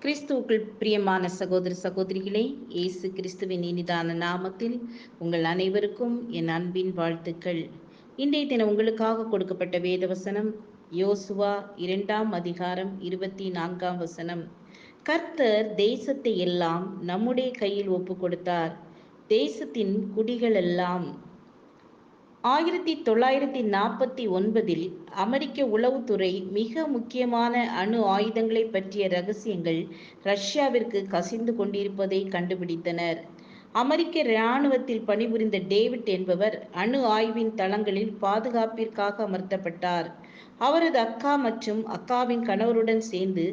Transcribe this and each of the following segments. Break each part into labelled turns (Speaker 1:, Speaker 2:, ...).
Speaker 1: கிறிஸ்துவுக்குள் பிரியமான சகோதர சகோதரிகளே, இயேசு கிறிஸ்துவின் இனிதான நாமத்தில் உங்கள் அனைவருக்கும் என் அன்பின் வாழ்த்துக்கள். இன்றைய தினம் உங்களுக்காக கொடுக்கப்பட்ட வேதவசனம் யோசுவா 2 அதிகாரம் 24 கர்த்தர் தேசத்தை எல்லாம் நம்முடைய கையில் ஒப்பு கொடுத்தார். தேசத்தின் குடிகளெல்லாம் 1949 அமெரிக்க உளவுத்துறை மிக முக்கியமான அணு ஆயுதங்களை பற்றிய ரகசியங்கள் ரஷ்யாவிற்கு கசிந்து கொண்டிருப்பதை கண்டுபிடித்தனர். அமெரிக்க இராணுவத்தில் பணிபுரிந்த டேவிட் என்பவர் அணு ஆய்வின் தளங்களில் பாதுகாப்பிற்காக அமர்த்தப்பட்டார். அவரது அக்கா மற்றும் அக்காவின் கணவருடன் சேர்ந்து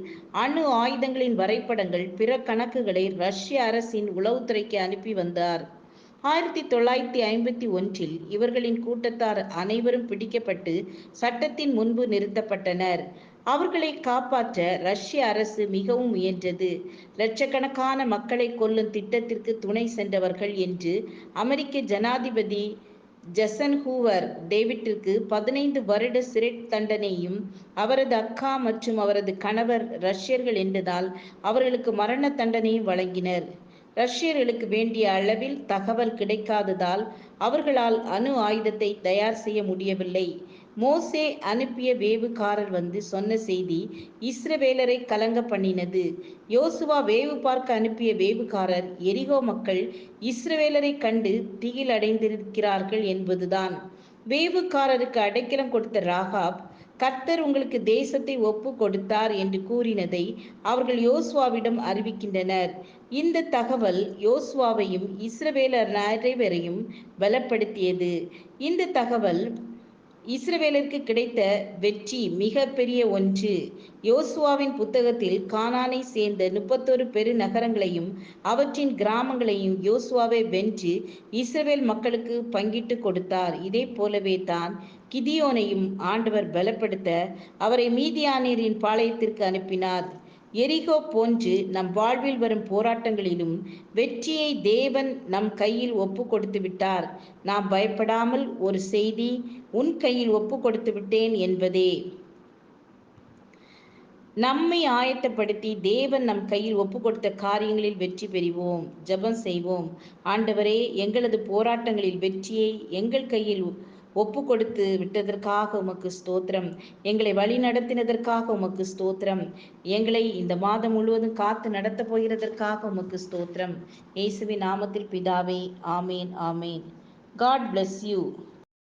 Speaker 1: அணு ஆயுதங்களின் வரைபடங்கள், பிற கணக்குகளை ரஷ்ய அரசின் உளவுத்துறைக்கு அனுப்பி வந்தார். 1951 இவர்களின் கூட்டத்தார் அனைவரும் பிடிக்கப்பட்டு சட்டத்தின் முன்பு நிறுத்தப்பட்டனர். அவர்களை காப்பாற்ற ரஷ்ய அரசு மிகவும் முயன்றது. லட்சக்கணக்கான மக்களை கொல்லும் திட்டத்திற்கு துணை சென்றவர்கள் என்று அமெரிக்க ஜனாதிபதி ஜெசன்ஹூவர் டேவிட்டிற்கு 15 வருட சிறை தண்டனையும், அவரது அக்கா மற்றும் அவரது கணவர் ரஷ்யர்கள் என்பதால் அவர்களுக்கு மரண தண்டனையும் வழங்கினர். ரஷ்யர்களுக்கு வேண்டிய அளவில் தகவல் கிடைக்காததால் அவர்களால் அணு ஆயுதத்தை தயார் செய்ய முடியவில்லை. மோசே அனுப்பிய வேவுகாரர் வந்து சொன்ன செய்தி இஸ்ரவேலரை கலங்க பண்ணினது. யோசுவா வேவு பார்க்க அனுப்பிய வேவுகாரர் எரிகோ மக்கள் இஸ்ரவேலரை கண்டு திகிலடைந்திருக்கிறார்கள் என்பதுதான். வேவுகாரருக்கு அடைக்கலம் கொடுத்த ராகாப் கர்த்தர் உங்களுக்கு தேசத்தை ஒப்பு கொடுத்தார் என்று கூறினதை அவர்கள் யோசுவாவிடம் அறிவிக்கின்றனர். இந்த தகவல் யோசுவாவையும் இஸ்ரவேலர் அனைவரையும் பலப்படுத்தியது. இந்த தகவல் இஸ்ரவேலருக்கு கிடைத்த வெற்றி மிக பெரிய ஒன்று. யோசுவாவின் புத்தகத்தில் கானானை சேர்ந்த 31 பெருநகரங்களையும் அவற்றின் கிராமங்களையும் யோசுவாவை வென்று இஸ்ரவேல் மக்களுக்கு பங்கிட்டு கொடுத்தார். இதே போலவே தான் கிதியோனையும் ஆண்டவர் பலப்படுத்த அவரை மீதியானியரின் பாளையத்திற்கு அனுப்பினார். எரிகோ போன்று நம் வாழ்வில் வரும் போராட்டங்களிலும் வெற்றியை தேவன் நம் கையில் ஒப்பு கொடுத்து விட்டார். நாம் பயப்படாமல் ஒரு செய்தி, உன் கையில் ஒப்பு கொடுத்து விட்டேன் என்பதே. நம்மை ஆயத்தப்படுத்தி தேவன் நம் கையில் ஒப்பு கொடுத்த காரியங்களில் வெற்றி பெறுவோம். ஜெபம் செய்வோம். ஆண்டவரே, எங்களது போராட்டங்களில் வெற்றியை எங்கள் கையில் ஒப்பு கொடுத்து விட்டதற்காக உமக்கு ஸ்தோத்திரம். எங்களை வழி நடத்தினதற்காக உமக்கு ஸ்தோத்திரம். எங்களை இந்த மாதம் முழுவதும் காத்து நடத்த போகிறதற்காக உமக்கு ஸ்தோத்திரம். இயேசுவின் நாமத்தில் பிதாவே, ஆமேன், ஆமேன். God bless you.